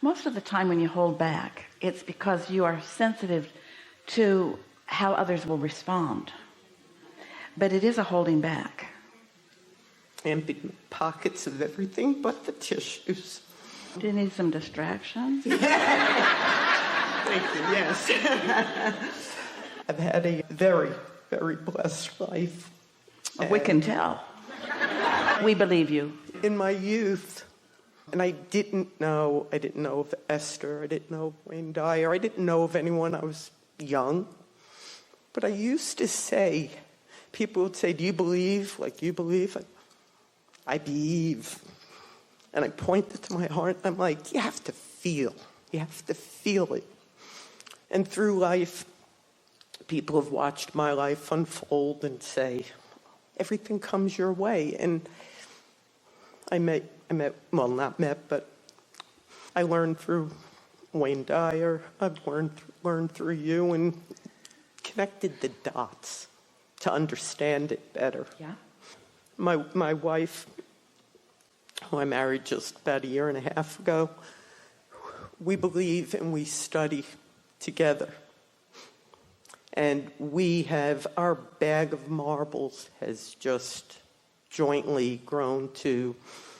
Most of the time when you hold back, it's because you are sensitive to how others will respond. But it is a holding back. Empty pockets of everything but the tissues. Do you need some distraction? Thank you, yes. I've had a very, very blessed life. We can tell. We believe you. In my youth, and I didn't know of Esther, I didn't know of Wayne Dyer, I didn't know of anyone. I was young. But I used to say, people would say, do you believe? Like, you believe? I believe. And I pointed to my heart, and I'm like, you have to feel. You have to feel it. And through life, people have watched my life unfold and say, everything comes your way. And I learned through Wayne Dyer, I've learned through you, and connected the dots to understand it better. Yeah. My wife, who I married just about a year and a half ago, we believe and we study together. And we have, our bag of marbles has just jointly grown to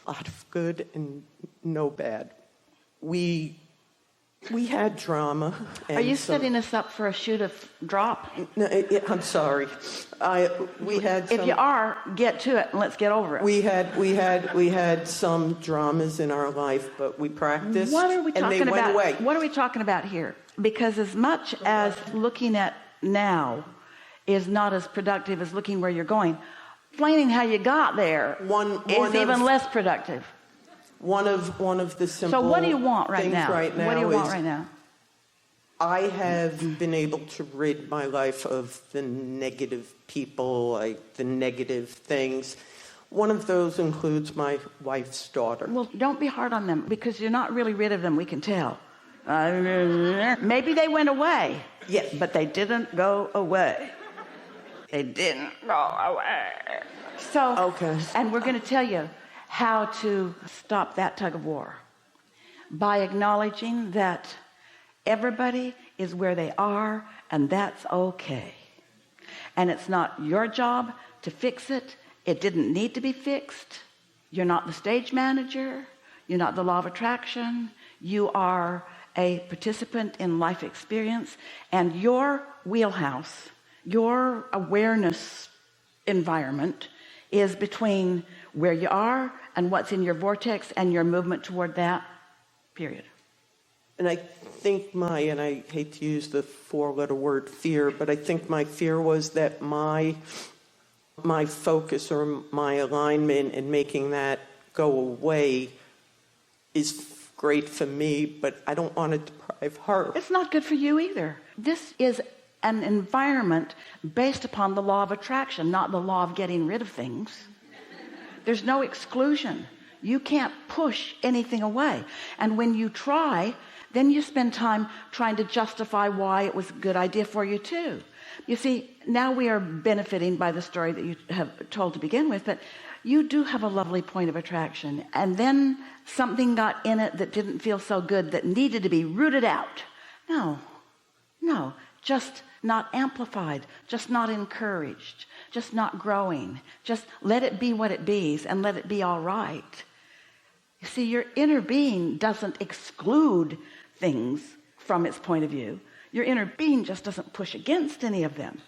a lot of good and no bad. We had drama. Are you setting us up for a shoot of drop? No, I'm sorry. We had some, if you are, get to it and let's get over it. We had some dramas in our life, but we practiced. What are we and talking they went about? away. What are we talking about here? Because as much as looking at now is not as productive as looking where you're going, explaining how you got there is even less productive. One of the simple So what do you want right now? What do you want right now? I have been able to rid my life of the negative people, like the negative things. One of those includes my wife's daughter. Well, don't be hard on them because you're not really rid of them, we can tell. Maybe they went away. Yes. But they didn't go away. They didn't go away. So, okay. And we're going to tell you how to stop that tug of war by acknowledging that everybody is where they are, and that's okay. And it's not your job to fix it. It didn't need to be fixed. You're not the stage manager. You're not the law of attraction. You are a participant in life experience, and your wheelhouse, your awareness environment is between where you are and what's in your vortex and your movement toward that, period. And I think and I hate to use the 4-letter word fear, but I think my fear was that my focus or my alignment in making that go away is great for me, but I don't want to deprive her. It's not good for you either. This is an environment based upon the law of attraction, not the law of getting rid of things. There's no exclusion. You can't push anything away. And when you try, then you spend time trying to justify why it was a good idea for you too. You see, now we are benefiting by the story that you have told to begin with, but you do have a lovely point of attraction, and then something got in it that didn't feel so good that needed to be rooted out. No, just not amplified, just not encouraged, just not growing. Just let it be what it be and let it be all right. You see, your inner being doesn't exclude things from its point of view. Your inner being just doesn't push against any of them.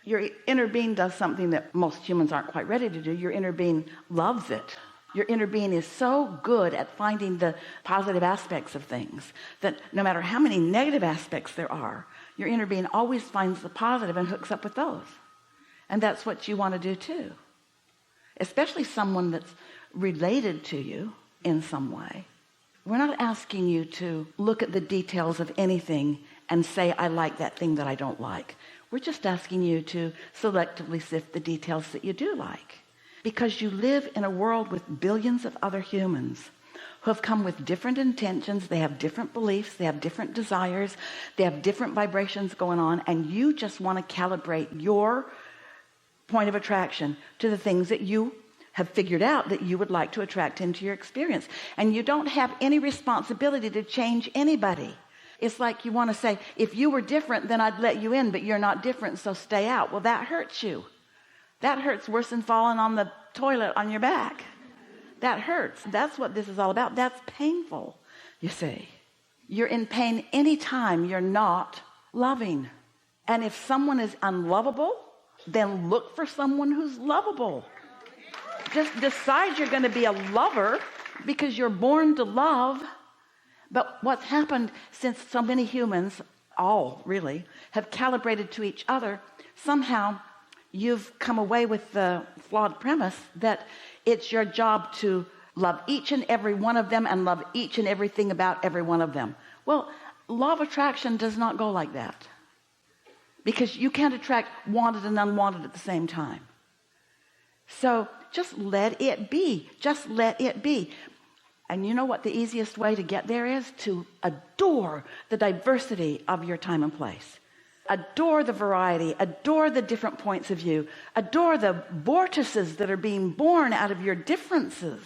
Your inner being does something that most humans aren't quite ready to do. Your inner being loves it. Your inner being is so good at finding the positive aspects of things that no matter how many negative aspects there are, your inner being always finds the positive and hooks up with those. And that's what you want to do too. Especially someone that's related to you in some way. We're not asking you to look at the details of anything and say, I like that thing that I don't like. We're just asking you to selectively sift the details that you do like. Because you live in a world with billions of other humans who have come with different intentions. They have different beliefs. They have different desires. They have different vibrations going on. And you just want to calibrate your point of attraction to the things that you have figured out that you would like to attract into your experience. And you don't have any responsibility to change anybody. It's like you want to say, if you were different, then I'd let you in, but you're not different, so stay out. Well, that hurts you. That hurts worse than falling on the toilet on your back. That hurts. That's what this is all about. That's painful, you see. You're in pain anytime you're not loving. And if someone is unlovable, then look for someone who's lovable. Just decide you're going to be a lover because you're born to love. But what's happened since so many humans, all really, have calibrated to each other, somehow you've come away with the flawed premise that it's your job to love each and every one of them and love each and everything about every one of them. Well, law of attraction does not go like that, because you can't attract wanted and unwanted at the same time. So just let it be. Just let it be. And you know what the easiest way to get there is? To adore the diversity of your time and place. Adore the variety. Adore the different points of view. Adore the vortices that are being born out of your differences.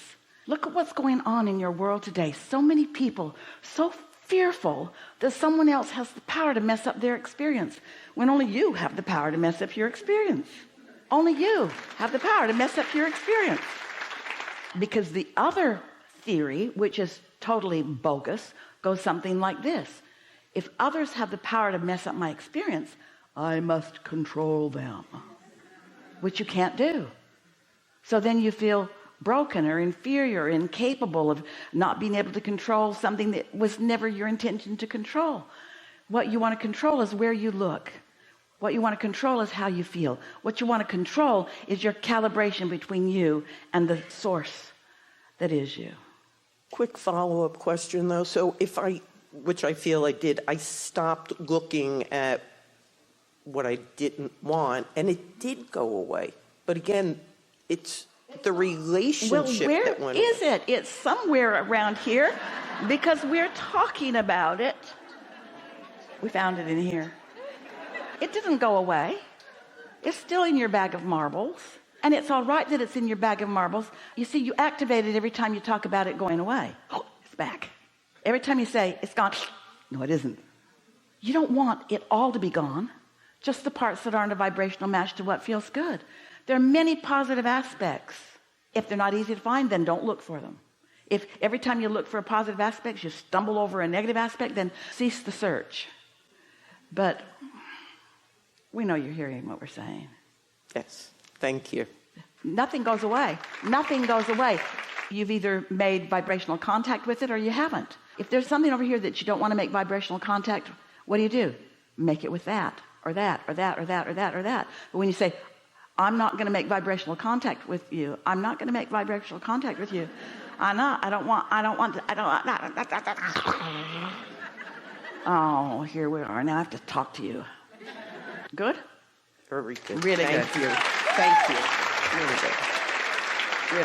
Look at what's going on in your world today. So many people, so fearful that someone else has the power to mess up their experience, when only you have the power to mess up your experience. Only you have the power to mess up your experience. Because the other theory, which is totally bogus, goes something like this. If others have the power to mess up my experience, I must control them, which you can't do. So then you feel broken or inferior, incapable of not being able to control something that was never your intention to control. What you want to control is where you look. What you want to control is how you feel. What you want to control is your calibration between you and the source that is you. Quick follow-up question, though. So which I feel I did, I stopped looking at what I didn't want, and it did go away. But again, it's the relationship that went away. Is it? It's somewhere around here, because we're talking about it. We found it in here. It didn't go away. It's still in your bag of marbles. And it's all right that it's in your bag of marbles. You see, you activate it every time you talk about it going away. Oh, it's back. Every time you say it's gone, no, it isn't. You don't want it all to be gone, just the parts that aren't a vibrational match to what feels good. There are many positive aspects. If they're not easy to find, then don't look for them. If every time you look for a positive aspect, you stumble over a negative aspect, then cease the search. But we know you're hearing what we're saying. Yes, thank you. Nothing goes away. Nothing goes away. You've either made vibrational contact with it or you haven't. If there's something over here that you don't want to make vibrational contact, what do? Make it with that, or that, or that, or that, or that, or that. But when you say, I'm not going to make vibrational contact with you, I'm not going to make vibrational contact with you, I don't want to. Oh, here we are. Now I have to talk to you. Good? Very good. Really Thank good. you. Thank you. Really good.